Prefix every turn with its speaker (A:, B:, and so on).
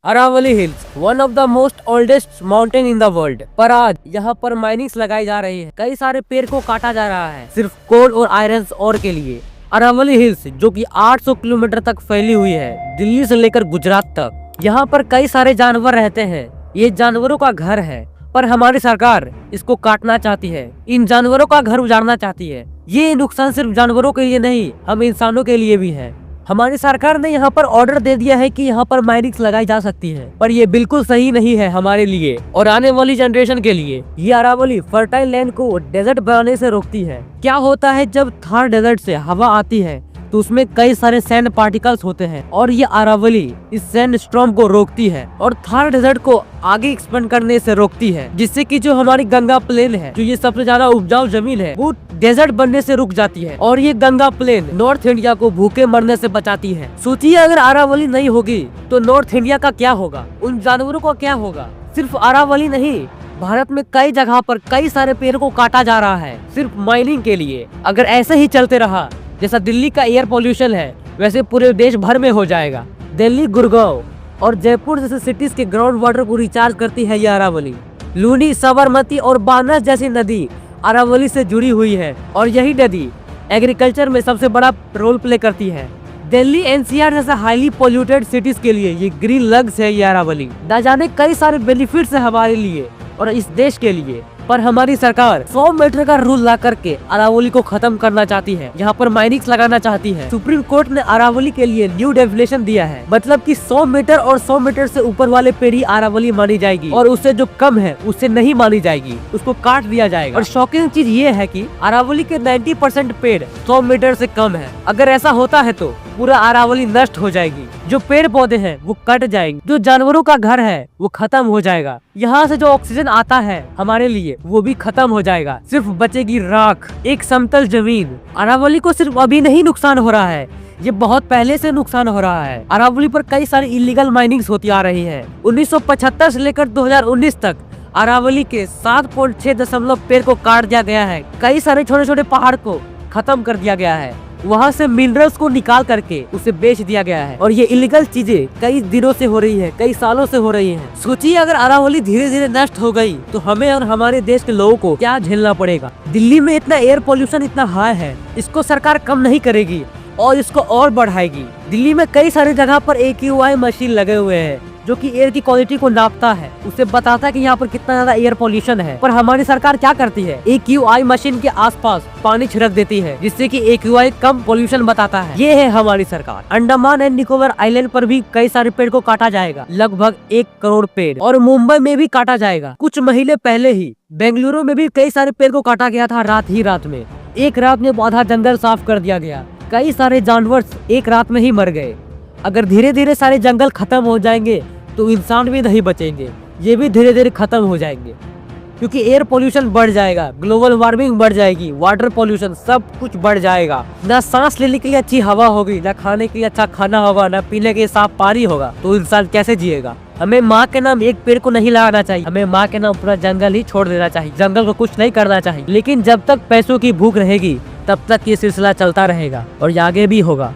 A: Aravalli hills one of the most oldest mountain in the world. पर आज यहाँ पर माइनिंग्स लगाई जा रही है। कई सारे पेड़ को काटा जा रहा है सिर्फ कोल और आयरन ओर के लिए। अरावली हिल्स जो कि 800 किलोमीटर तक फैली हुई है, दिल्ली से लेकर गुजरात तक। यहाँ पर कई सारे जानवर रहते हैं। ये जानवरों का घर है, पर हमारी सरकार इसको काटना चाहती है, इन जानवरों का घर उजाड़ना चाहती है। ये नुकसान सिर्फ जानवरों के लिए नहीं, हम इंसानों के लिए भी है। हमारी सरकार ने यहाँ पर ऑर्डर दे दिया है कि यहाँ पर माइनिंग्स लगाई जा सकती है, पर ये बिल्कुल सही नहीं है हमारे लिए और आने वाली जनरेशन के लिए। ये अरावली फर्टाइल लैंड को डेजर्ट बनाने से रोकती है। क्या होता है जब थार डेजर्ट से हवा आती है तो उसमें कई सारे सैंड पार्टिकल्स होते हैं और ये अरावली इस सैंड स्टॉर्म को रोकती है और थार डेजर्ट को आगे एक्सपेंड करने से रोकती है, जिससे कि जो हमारी गंगा प्लेन है, जो ये सबसे ज्यादा उपजाऊ जमीन है, वो डेजर्ट बनने से रुक जाती है और ये गंगा प्लेन नॉर्थ इंडिया को भूखे मरने से बचाती है। सोचिए अगर अरावली नहीं होगी तो नॉर्थ इंडिया का क्या होगा, उन जानवरों का क्या होगा। सिर्फ अरावली नहीं, भारत में कई जगह पर कई सारे पेड़ को काटा जा रहा है सिर्फ माइनिंग के लिए। अगर ऐसे ही चलते रहा, जैसा दिल्ली का एयर पोल्यूशन है, वैसे पूरे देश भर में हो जाएगा। दिल्ली, गुड़गांव और जयपुर जैसे सिटीज के ग्राउंड वाटर को रिचार्ज करती है ये अरावली। लूनी, साबरमती और बानस जैसी नदी अरावली से जुड़ी हुई है और यही नदी एग्रीकल्चर में सबसे बड़ा रोल प्ले करती है। दिल्ली, एनसीआर जैसा हाईली पोल्यूटेड सिटीज के लिए ये ग्रीन लंग्स है ये अरावली। न जाने कई सारे बेनिफिट्स है हमारे लिए और इस देश के लिए, पर हमारी सरकार 100 मीटर का रूल ला करके अरावली को खत्म करना चाहती है, यहाँ पर माइनिंग्स लगाना चाहती है। सुप्रीम कोर्ट ने अरावली के लिए न्यू डेफिनेशन दिया है, मतलब कि 100 मीटर और 100 मीटर से ऊपर वाले पेड़ ही अरावली मानी जाएगी और उससे जो कम है उससे नहीं मानी जाएगी, उसको काट दिया जाएगा। और शॉकिंग चीज ये है कि अरावली के 90% पेड़ 100 मीटर से कम है। अगर ऐसा होता है तो पूरा अरावली नष्ट हो जाएगी। जो पेड़ पौधे हैं वो कट जाएंगे, जो जानवरों का घर है वो खत्म हो जाएगा, यहाँ से जो ऑक्सीजन आता है हमारे लिए वो भी खत्म हो जाएगा। सिर्फ बचेगी राख, एक समतल जमीन। अरावली को सिर्फ अभी नहीं नुकसान हो रहा है, ये बहुत पहले से नुकसान हो रहा है। अरावली पर कई सारी इलीगल माइनिंग्स होती आ रही है। 1975 से लेकर 2019 तक अरावली के 7.6 पेड़ को काट दिया गया है। कई सारे छोटे छोटे पहाड़ को खत्म कर दिया गया है, वहाँ से मिनरल्स को निकाल करके उसे बेच दिया गया है। और ये इलीगल चीजें कई दिनों से हो रही है, कई सालों से हो रही हैं। सोचिए अगर अरावली धीरे धीरे नष्ट हो गई तो हमें और हमारे देश के लोगों को क्या झेलना पड़ेगा। दिल्ली में इतना एयर पोल्यूशन इतना हाई है, इसको सरकार कम नहीं करेगी और इसको और बढ़ाएगी। दिल्ली में कई सारी जगह पर AQI मशीन लगे हुए हैं जो कि एयर की क्वालिटी को नापता है, उसे बताता है कि यहाँ पर कितना ज्यादा एयर पोल्यूशन है। पर हमारी सरकार क्या करती है, AQI मशीन के आसपास पानी छिड़क देती है, जिससे कि AQI कम पोल्यूशन बताता है। ये है हमारी सरकार। अंडमान एंड निकोबार आइलैंड पर भी कई सारे पेड़ को काटा जाएगा, लगभग 1 करोड़ पेड़, और मुंबई में भी काटा जाएगा। कुछ महीने पहले ही बेंगलुरु में भी कई सारे पेड़ को काटा गया था, रात में। एक रात में आधा जंगल साफ कर दिया गया, कई सारे जानवर एक रात में ही मर गए। अगर धीरे धीरे सारे जंगल खत्म हो जाएंगे तो इंसान भी नहीं बचेंगे, ये भी धीरे धीरे खत्म हो जाएंगे, क्योंकि एयर पोल्यूशन बढ़ जाएगा, ग्लोबल वार्मिंग बढ़ जाएगी, वाटर पोल्यूशन, सब कुछ बढ़ जाएगा। ना सांस लेने के लिए अच्छी हवा होगी, ना खाने के लिए अच्छा खाना होगा, ना पीने के लिए साफ पानी होगा, तो इंसान कैसे जिएगा। हमें माँ के नाम एक पेड़ को नहीं लगाना चाहिए, हमें माँ के नाम पूरा जंगल ही छोड़ देना चाहिए, जंगल को कुछ नहीं करना चाहिए। लेकिन जब तक पैसों की भूख रहेगी तब तक ये सिलसिला चलता रहेगा और ये आगे भी होगा।